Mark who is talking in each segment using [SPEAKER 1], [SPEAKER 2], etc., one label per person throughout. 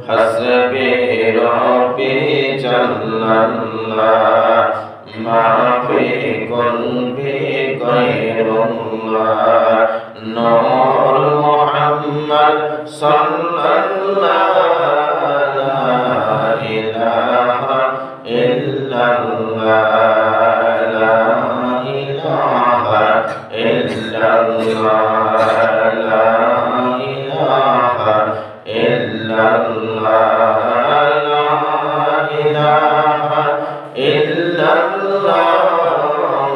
[SPEAKER 1] حسبي ربي جل الله ما في قلبي غير الله نور محمد صلى الله لا إله إلا الله لا إله إلا الله لا إله إلا الله لا إله إلا الله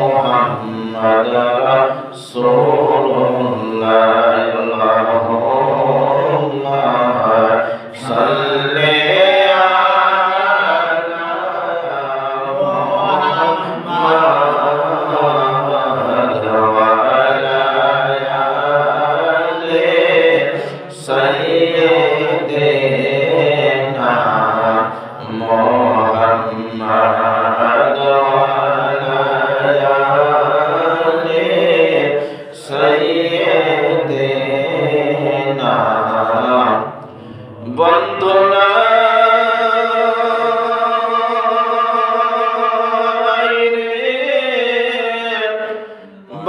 [SPEAKER 1] محمد رسول الله اللهم صل على محمد وعلى آل سيدنا محمد وعلى آل سيدنا বন্দনা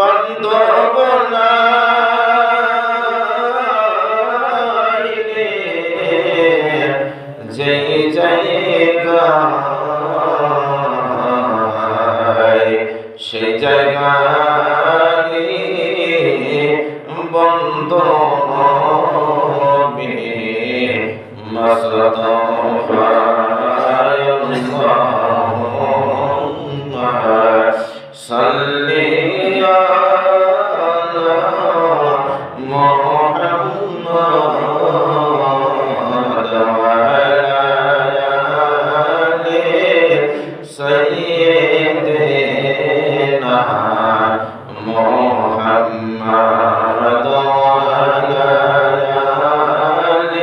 [SPEAKER 1] বন্দনা জয় জায়গা সে জায়গায় বন্দনা مصطفى اللهم صل على محمد وعلى آل سيدنا محمد وعلى آل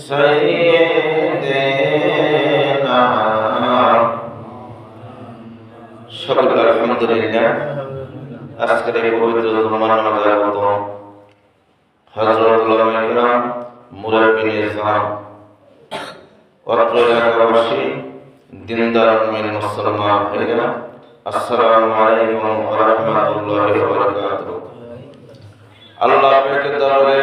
[SPEAKER 1] سيدنا সকল আলহামদুলিল্লাহ। আজকের এই পবিত্র জুমার নামাজে আগত হযরত উলামায়ে কিরাম, মুরাব্বিন ইসলাম, অত্র এলাকাবাসী, দিনদার মুমিন মুসলমান ভাইরা, আসসালামু আলাইকুম ওয়া রাহমাতুল্লাহি ওয়া বারাকাতুহু। আল্লাহ পাকের দরবারে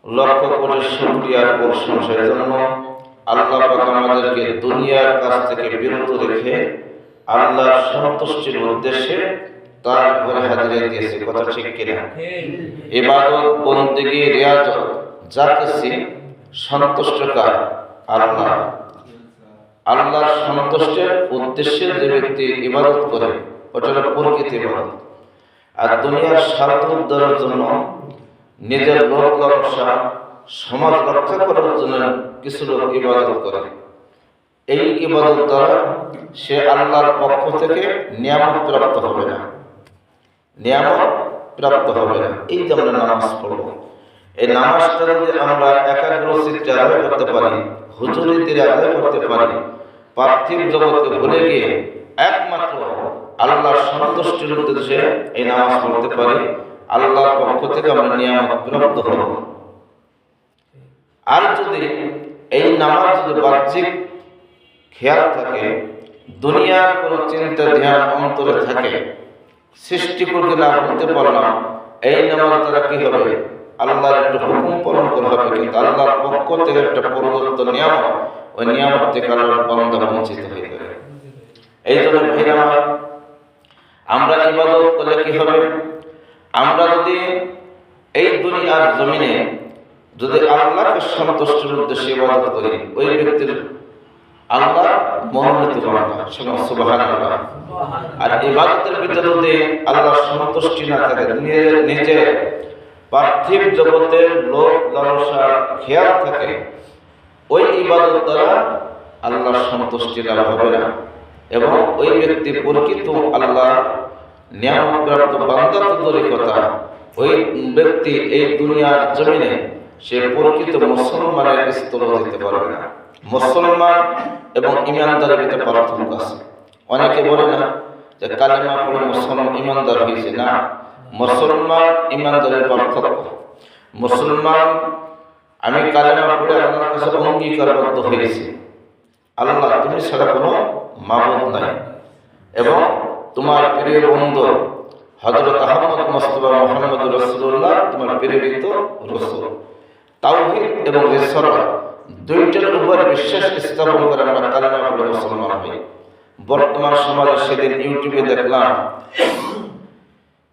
[SPEAKER 1] লক্ষ কোটি শুকরিয়ার প্রশংসার জন্য আল্লাহ পাক আমাদেরকে দুনিয়ার কাছ থেকে বিরত রেখে আল্লাহর সন্তুষ্টির উদ্দেশ্যে তার ঘরে হাজিরা দিয়েছে। কথা ঠিক কিনা? ইবাদত, বন্দেগী, রিয়াজত যা কিছু সন্তুষ্টকার আল্লাহ। আল্লাহর সন্তুষ্টের উদ্দেশ্যে যে ব্যক্তি ইবাদত করে ওটা হলো প্রকৃত ইবাদত। আর দুনিয়ার স্বার্থ উদ্ধারের জন্য, নিজের লোক লালসা, সমাজ রক্ষা করার জন্য কিছু লোক ইবাদত করে। এই ইবাদত দ্বারা সে আল্লাহর পক্ষ থেকে নিয়ামত প্রাপ্ত হবে না, নিয়ামত প্রাপ্ত হবে না। এই যে আমরা নামাজ পড়ব, এই নামাজটা যদি আমরা একাগ্রচিত্তে আদায় করতে পারি, হুজুরিতে আদায় করতে পারি, পার্থিব জগৎকে ভুলে গিয়ে একমাত্র আল্লাহর সন্তুষ্টির উদ্দেশ্যে এই নামাজ পড়তে পারি, আল্লাহর পক্ষ থেকে আমরা নিয়ামত প্রাপ্ত হব। আর যদি এই নামাজ যদি বাহ্যিক খেয়াল থাকে, দুনিয়ার কোনো চিন্তা ধ্যান অন্তরে থাকে, সৃষ্টি করতে না বলতে পারলাম, এই নামাজ দ্বারা কি হবে? আল্লাহর একটা হুকুম পালন করা হবে, কিন্তু আল্লাহর পক্ষ থেকে একটা প্রদত্ত নিয়ামত, ওই নিয়ামত থেকে আল্লাহর বান্দা বঞ্চিত হয়ে যাবে। এই জন্য ভাইরা, আমরা ইবাদত করলে কি হবে? আমরা যদি এই দুনিয়ার জমিনে যদি আল্লাহকে সন্তুষ্টির উদ্দেশ্যে ইবাদত করি, ওই ব্যক্তির আল্লাহ মনোনীত বান্দা। সুবহানাল্লাহ। আর ইবাদতের ভিতরে যদি আল্লাহর সন্তুষ্টি না থাকে, নিজে পার্থিব জগতের লোক লালসা খেয়াল থাকে, ওই ইবাদত দ্বারা আল্লাহর সন্তুষ্টি লাভ হবে না, এবং ওই ব্যক্তি প্রকৃত আল্লাহ নিয়ামত প্রাপ্ত বান্দা তো দূরের কথা, ওই ব্যক্তি এই দুনিয়ার জমিনে সে প্রকৃত মুসলমানের স্থল দিতে পারবে না। মুসলমান এবং ইমানদারের ভিতরে পার্থক্য আছে। অনেকে বলে না যে কালেমা পড়ে মুসলমান ইমানদার হয়েছে, না, মুসলমান ইমানদারের পার্থক্য। মুসলমান আমি কালেমা পড়ে আল্লাহর কাছে অঙ্গীকারবদ্ধ হয়েছি, আল্লাহ তুমি ছাড়া কোনো মাবুদ নাই, এবং তোমার প্রিয় বন্ধু হযরত আহমদ মুস্তাফা মুহাম্মদ রাসূলুল্লাহ তোমার প্রেরিত রাসূল। তাওহীদ এবং রিসালাত দুইটার উপর বিশ্বাস স্থাপন করে আমরা কালেমা পড়ে মুসলমান হই। বর্তমান সমাজে সেদিন ইউটিউবে দেখলাম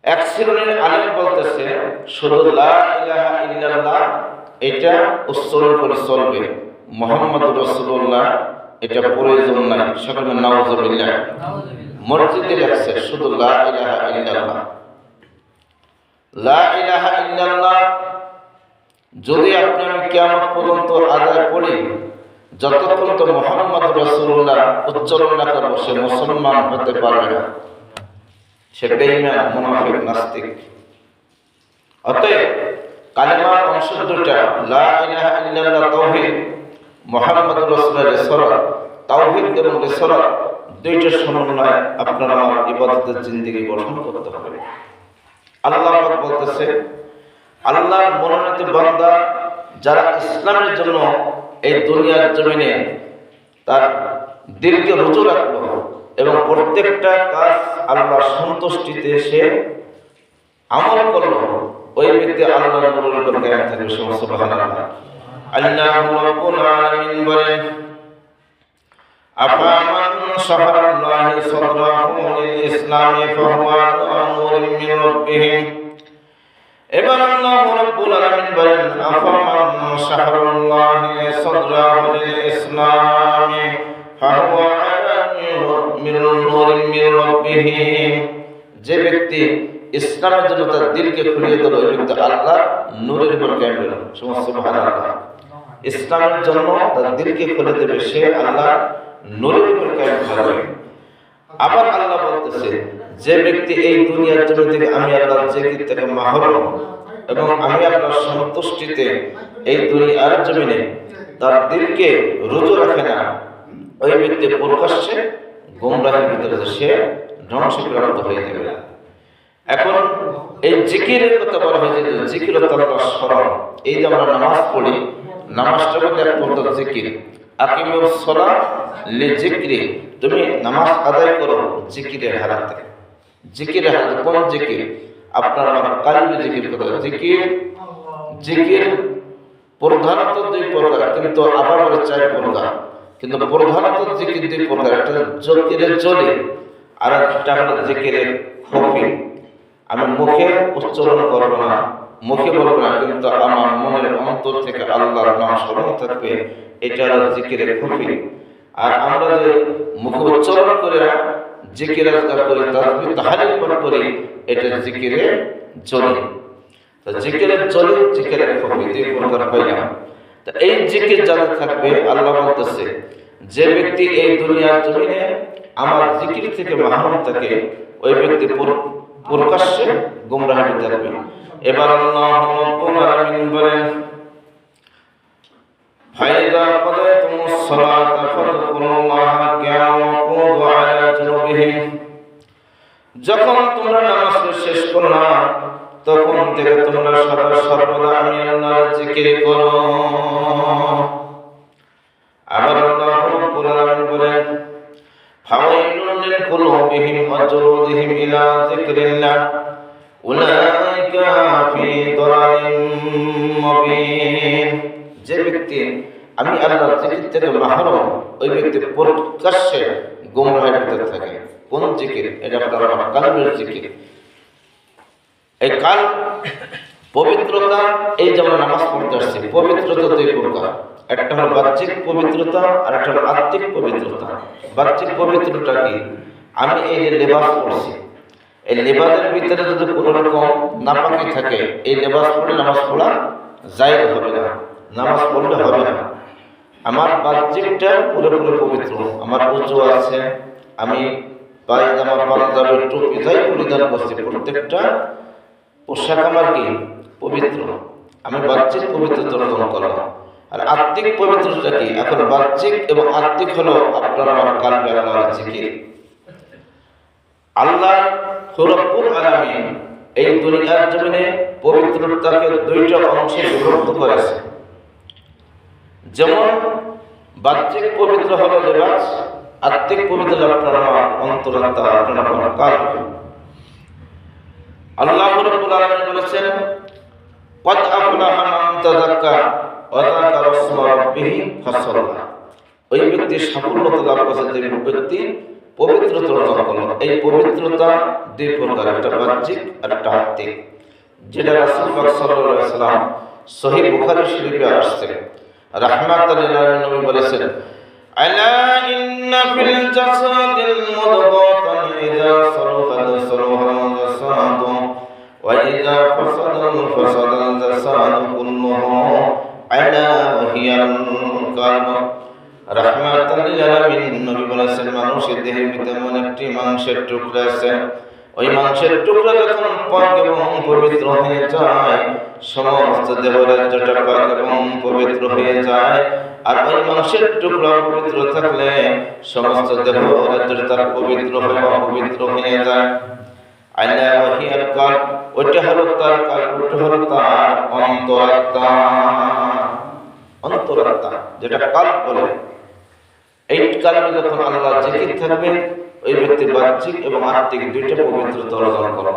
[SPEAKER 1] এক শ্রেণীর আলেম বলতেছে শুধু লা ইলাহা ইল্লাল্লাহ এটা উচ্চারণ করে চলবে, মুহাম্মদুর রাসূলুল্লাহ এটা প্রয়োজন নাই। সকলে নাউযুবিল্লাহ। মসজিদে লেখছে শুধু লা ইলাহা ইল্লাল্লাহ। লা ইলাহা ইল্লাল্লাহ যদি আপনি আমি কিয়ামত পর্যন্ত আদায় করি, যতক্ষণ তো মুহাম্মদুর রাসূলুল্লাহ উচ্চারণ না করব সে মুসলমান হতে পারবে না, সে বেঈমান, মুনাফিক, নাস্তিক। অতএব কালেমার অংশ দুটা, লা ইলাহা ইল্লাল্লাহ তাওহীদ, মুহাম্মদুর রাসূলের রিসালাত। তাওহীদ এবং রিসালাত দুইটার সমন্বয়ে আপনারা আমার ইবাদতের জিন্দেগি গঠন করতে হবে। আল্লাহ পাক বলতেছে আল্লাহর মনোনীত বান্দা যারা ইসলামের জন্য এই দুনিয়ার জমিনে তার দিলকে রুজু রাখলো এবং প্রত্যেকটা কাজ আল্লাহর সন্তুষ্টিতে সে আমল করলো, ওই ব্যক্তি আল্লাহর নূরের উপর কায়েম থাকবে। সুবহানাল্লাহ। আল্লাহু রাব্বুল আলামিন বলেন আফামান শাহরাল্লাহি সাদরাহু লিল ইসলামি ফাহুয়া আলা নূরিন মিন রাব্বিহি। এবার আল্লাহু রাব্বুল আলামিন বলেন আফামান শাহরাল্লাহি সাদরাহু লিল ইসলামি ফাহুয়া আলা নূরিন মিন রাব্বিহি। যে ব্যক্তি ইসলামের জন্য তার দিলকে খুলিয়ে দিল, ওই ব্যক্তি আল্লাহ নূরের উপর কায়েম হলো। সুবহানাল্লাহ। ইসলামের জন্য তার দিলকে খুলে দেবে, সে আল্লাহ নূরের উপর কায়েম হবে। আবার আল্লাহ বলতেছে যে ব্যক্তি এই দুনিয়ার জন্য থেকে আমি আল্লাহর জিকির থেকে মাহরুম এবং আমি আল্লাহর সন্তুষ্টিতে এই দুনিয়ার জমিনে তার দিলকে রুজু রাখে না, ওই ব্যক্তি প্রকাশ্যে গোমরাহের ভিতরে সে ধ্বংসপ্রাপ্ত হয়ে যাবে। এখন এই জিকিরের কথা বলা হয়েছে যে জিকির আল্লাহর স্মরণ। এই যে আমরা নামাজ পড়ি, নামাজটা মধ্যে এক প্রকার জিকির। আকিমুস সালাহ লিজিকরি, তুমি নামাজ আদায় করো জিকিরের হালাতে। জিকিরের হালাতে কোন জিকির? আপনার আমার কালবি জিকির কথা। জিকির প্রধানত দুই প্রকার, কিন্তু আবার বলে চার প্রকার, কিন্তু প্রধানত জিকির দুই প্রকার। একটা জিকিরের জলি আর একটা হলো জিকিরের খফি। আমি মুখে উচ্চারণ করবো না, মুখে বলবো না, কিন্তু আমার মনের অন্তর থেকে আল্লাহর নাম স্মরণ থাকবে, এটা হলো জিকিরের খফি। আর আমরা যে মুখে উচ্চারণ করে জিকির আজকার করি, তাসবিহ তাহলিল পাঠ করি, এটা জিকিরের জলি। তো জিকিরের জলি, জিকিরের খফি দুই প্রকার পাইলাম। তো এই জিকির যারা থাকবে, আল্লাহ বলতেছে যে ব্যক্তি এই দুনিয়ার জমিনে আমার জিকির থেকে মাহরুম থাকে, ওই ব্যক্তি প্রকাশ্যে গোমরাহে থাকবে। এবার আল্লাহ রাব্বুল আলামিন বলেন ফাইদা কাদাতুমুস সালাতা ফাযকুরুল্লাহা কিয়ামান ওয়া কুদু আলা জুনুবিহিম। যখন তোমরা নামাজ শেষ করো না, তখন থেকে তোমরা সদা সর্বদা আমি আল্লাহর জিকির করো। আবার আল্লাহ রাব্বুল আলামিন বলেন ফাওয়াইলুল লিল কুলুবিহিম ওয়া জুলুদিহিম ইলা যিকরিল্লাহ উলাইকা ফি দালালিম মুবিন। যে ব্যক্তি আমি আল্লাহর জিকির থেকে মাহরুম, ওই ব্যক্তি প্রকাশ্যে গোমরাহের ভিতরে থাকে। কোন জিকির? এটা আপনার কালবের জিকির। এই কাল পবিত্রতা, এই যেমন নামাজ পড়তে আসছে, পবিত্রতা দুই প্রকার। একটা হলো বাহ্যিক পবিত্রতা আর একটা হলো আত্মিক পবিত্রতা। বাহ্যিক পবিত্রতা কি? আমি এই যে লেবাস পড়ছি, এই লেবাসের ভিতরে যদি কোনো রকম নাপাকি থাকে, এই লেবাস পড়লে নামাজ পড়া জায়েজ হবে না, নামাজ পড়লে হবে না। আমার বাহ্যিকটা পুরোপুরি পবিত্র, আমার উজু আছে, আমি পায়জামা, পাঞ্জাবি, টুপি যাই পরিধান করছি, প্রত্যেকটা পোশাক আমার কি পবিত্র, আমি বাহ্যিক পবিত্রতা অর্জন করলাম। আর আত্মিক পবিত্রতা কি? এখন বাহ্যিক এবং আত্মিক হলো আপনার আমার কালবে আল্লাহর জিকির। আল্লাহ রব্বুল আলামিন এই দুনিয়ার জমিনে পবিত্রতাকে দুইটা অংশে বিভক্ত করেছে। যেমন বাহ্যিক পবিত্র হলো লেবাস, আত্মিক পবিত্র আপনার আমার অন্তরাত্মা, আপনার আমার কালব। আল্লাহ রাব্বুল আলামিন বলেছেন, ক্বাদ আফলাহা মান তাযাক্কা ওয়া যাকারা ইসমা রাব্বিহি ফাসাল্লা। ওই ব্যক্তি সাফল্যতা লাভ করেছে যে ব্যক্তি পবিত্রতা অর্জন করল। এই পবিত্রতা দুই প্রকার, একটা বাহ্যিক আর একটা আত্মিক, যেটা রাসূল পাক সাল্লাল্লাহু আলাইহি ওয়াসাল্লাম সহিহ বুখারী শরীফে আসছে। রাহমাতুল লিল আলামিন নবী বলেছেন, আলা ইন্না ফিল জাসাদিল মুদগাতান ইযা সালাহাত সালাহাল জাসাদু ওয়া ইযা ফাসাদাল ফাসাদাল জাসাদু কুল্লুহু আলা ওয়া হিয়াল কালব। রাহমাতুল লিল আলামিন নবী বলেছেন, মানুষের দেহের ভিতরে এমন একটি মাংসের টুকরা আছে, ওই মাংসের টুকরা যখন পাক এবং পবিত্র হয়ে যায়, সমস্ত দেহরাজ্যটা পাক এবং পবিত্র হয়ে যায়। আর ওই মাংসের টুকরা পবিত্র থাকলে সমস্ত দেহরাজ্যটা তার পবিত্র হয়ে অপবিত্র হয়ে যায়। আলা ওয়া হিয়াল কালব, ওইটা হলো তার কালব, ওইটা হলো তার অন্তরাত্মা। অন্তরাত্মা যেটা কালব বলে, এই কালবে যখন আল্লাহ জিকির থাকবে, ওই ব্যক্তি বাহ্যিক এবং আত্মিক দুইটা পবিত্রতা অর্জন করলো,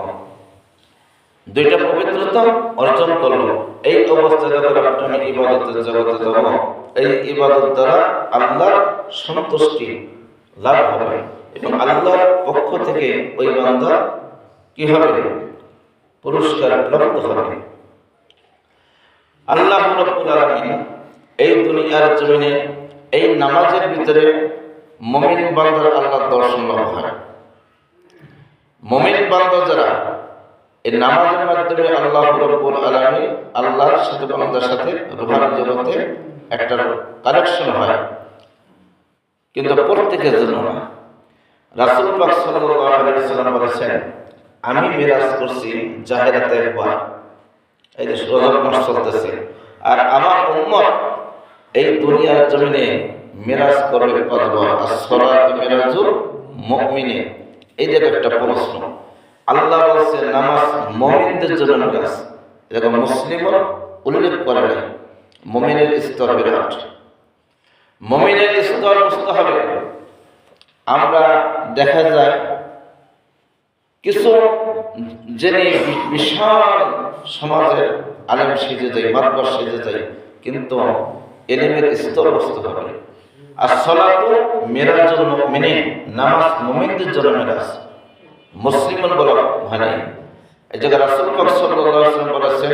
[SPEAKER 1] দুইটা পবিত্রতা অর্জন করলো। এই অবস্থায় যখন আপনি ইবাদতের জগতে যাব, এই ইবাদত দ্বারা আল্লাহর সন্তুষ্টি লাভ হবে এবং আল্লাহর পক্ষ থেকে ওই বান্দা কি হবে? পুরস্কার প্রাপ্ত হবে। আল্লাহ রাব্বুল আলামিন এই দুনিয়ার জমিনে এই নামাজের ভিতরে মুমিন বান্দার আল্লাহর দর্শন লাভ হয়। মুমিন বান্দা যারা এই নামাজের মাধ্যমে আল্লাহ রাব্বুল আলামিন আল্লাহর সাথে বান্দার সাথে রূহানি জগতে একটা কানেকশন হয়, কিন্তু প্রত্যেকের জন্য না। রাসূল পাক সাল্লাল্লাহু আলাইহি ওয়াসাল্লাম বলেছেন, আমি মিরাজ করছি জাহেরাতে একবার, এই যে রজব মাস চলতেছে, আর আমার উম্মত এই দুনিয়ার জমিনে মিরাজ করবে পাঁচবার। as-সালাতু মিরাজুল মুমিনিন। এই যে একটা প্রশ্ন, আল্লাহ বলছে নামাজ মুমিনদের জন্য মিরাজ, এরকম মুসলিমও উল্লেখ করে নাই। মুমিনের স্তর বিরাট, মুমিনের স্তর বুঝতে হবে। আমরা দেখা যায় কিছু জেনে বিশাল সমাজের আলেম সেজে যায়, মাতবার সেজে যায়, কিন্তু ইলমের স্তর বুঝতে হবে। as-সালাতু মিরাজুল মুমিনিন, নামাজ মুমিনদের জন্য মিরাজ, মুসলিমান বলা হয় নাই। এই জায়গায় রাসূল পাক সাল্লাল্লাহু আলাইহি ওয়াসাল্লাম বলেছেন,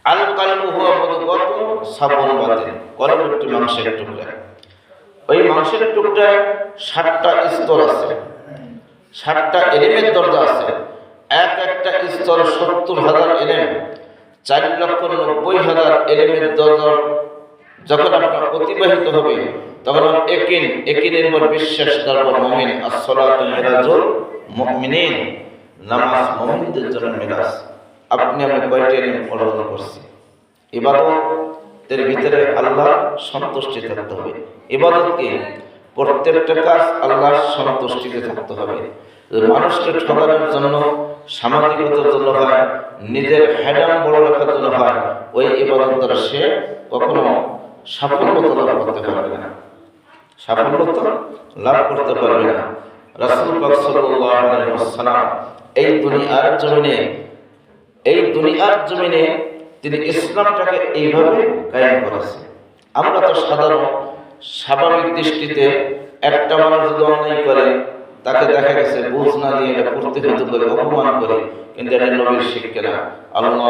[SPEAKER 1] আল কালবু হুয়া মুদগাতু সাবুন বাতিন, কলব একটি মাংসের টুকরা। ওই মাংসের টুকরায় 60টা স্তর আছে, 60টা ইলমের দরজা আছে। এক একটা স্তর 70,000 ইলম, 4,90,000 ইলমের দরজা যখন আপনার অতিবাহিত হবে, তখন একিনের উপর বিশ্বাস, তারপর মুমিন। as-সালাতু মিরাজুল মুমিনিন, নামাজ মুমিনদের জন্য মিরাজ। আপনি আমি কয়টা ইলম অর্জন করছি? ইবাদতের ভিতরে আল্লাহর সন্তুষ্টি থাকতে হবে। ইবাদত কি? প্রত্যেকটা কাজ আল্লাহর সন্তুষ্টিতে থাকতে হবে। মানুষকে ঠকানোর জন্য, সামাজিকতার জন্য হয়, নিজের হ্যাডাম বড় রাখার জন্য হয়, ওই ইবাদত দ্বারা সে কখনো সাফল্যতা লাভ করতে পারবে না, সাফল্যতা লাভ করতে পারবে না। রাসূল পাক সাল্লাল্লাহু আলাইহি ওয়াসাল্লাম এই দুনিয়ার জমিনে তিনি ইসলামটাকে এইভাবে কায়েম করেছে। আমরা তো সাধারণ স্বাভাবিক দৃষ্টিতে একটা মানুষ যদি অন্যায় করে, তাকে দেখা গেছে বুঝ না দিয়ে এটা প্রতিহত করে, অপমান করে, কিন্তু এটা নবীর শিক্ষা না। আল্লাহ